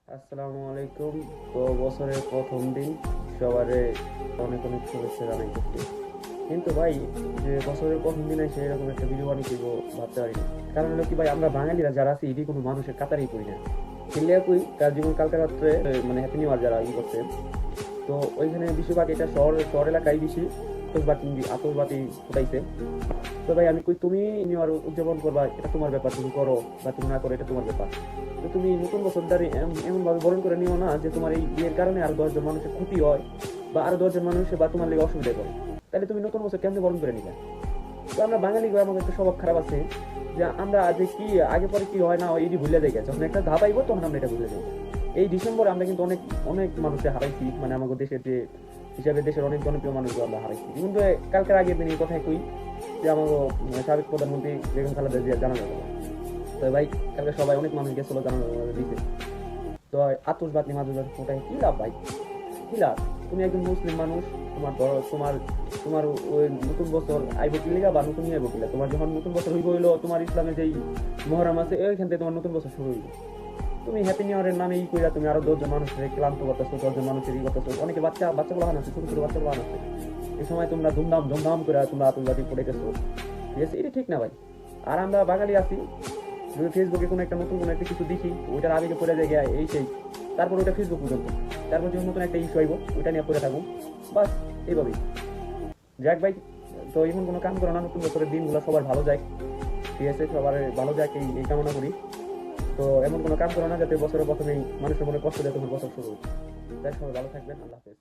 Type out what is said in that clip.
আসসালামু আলাইকুম। তো বছরের প্রথম দিন সবারে অনেক অনেক শুভেচ্ছা জানাইতেছি। কিন্তু ভাই, যে বছরের প্রথম দিনে এসে এরকম একটা ভিডিও বানিয়ে দিব ভাবতে পারি না। কারণ হলো কি ভাই, আমরা বাঙালিরা যারা আছি এটি কোনো মানুষের কাতারেই করি না। খেললে কই তার জীবন কালকে রাত্রে মানে হ্যাপি নিউ ইয়ার যারা করছে, তো ওইখানে বেশিরভাগ এটা শহর শহর এলাকায় বেশি আতশবাজি ফুটাইছে। তো ভাই আমি কই, তুমি নিউ ইয়ার উদযাপন করবা, এটা তোমার ব্যাপার, তুমি করো বা তুমি না করো এটা তোমার ব্যাপার। তো তুমি নতুন বছর দ্বারা এমন ভাবে বরণ করে নিও না যে তোমার এই বিয়ের কারণে আরো 10 জন মানুষের ক্ষতি হয় বা আরো 10 জন মানুষের বা তোমার লেগে অসুবিধায় পড়ে। তাহলে তুমি নতুন বছর কেমনে বরণ করে নিবে? তো আমরা বাঙালি গো, আমাদের একটা স্বভাব খারাপ আছে যে আমরা যে কি আগে পরে কি হয় না হয় এটি ভুলে যাই, যখন একটা ধাপ আইব তখন আমরা এটা ভুলে যাবো। এই ডিসেম্বরে আমরা কিন্তু অনেক অনেক মানুষকে হারাইছি, মানে আমাদের দেশের যে হিসাবে দেশের অনেক জনপ্রিয় মানুষকে আমরা হারাইছি। কিন্তু কালকের আগের দিন এই কথাই কই যে আমার সাবেক প্রধানমন্ত্রী বেগম খালেদা জিয়া জানাজা গেল। তো ভাই, কালকে সবাই অনেক মানুষ গেছিল জানাজা দিতে। তো আতশবাজি মাজুবাজি ফোটায় কি লাভ ভাই? কি লাভ? তুমি একজন মুসলিম মানুষ, তোমার ধরো তোমার তোমার ওই নতুন বছর আইব কিলিগা বা নতুন আইব কিলা, তোমার যখন নতুন বছর হইব হইলো তোমার ইসলামে যেই মহরম আছে ওইখান থেকে তোমার নতুন বছর শুরু হইব। তুমি হ্যাপি নিউ ইয়ারের নামে ই কইরা তুমি আরো 10 জন মানুষের ক্লান্ত করতেছো, 10 জন মানুষের ই করতেছো। অনেকে বাচ্চাগুলো আছে, ছোট ছোট বাচ্চাগুলো আছে, এই সময় তোমরা ধুমধাম করে তোমরা আতশবাজি ফুটাইতেছো। ঠিক আছে, এটা ঠিক না ভাই। আর আমরা বাঙালি আছি, যদি ফেসবুকে কোনো একটা নতুন কোনো একটা কিছু দেখি, ওইটার আবেগে পড়ে যায় এই সেই, তারপর ওইটা ফেসবুক পর্যন্ত, তারপর যখন নতুন একটা ইস্যু আইব ওইটা নিয়ে পড়ে থাকবো, বাস এইভাবেই। যাক ভাই, তো এখন কোনো কাম করো না, নতুন বছরের দিনগুলো সবার ভালো যায়। ঠিক আছে, সবার ভালো যাক এই এই কামনা করি। তো এমন কোনো কাম করো না যাতে বছরের প্রথমেই মানুষের মনে কষ্ট দেয় তোমার বছর শুরু। যাই, সবাই ভালো থাকবেন, আল্লাহ হাফেজ।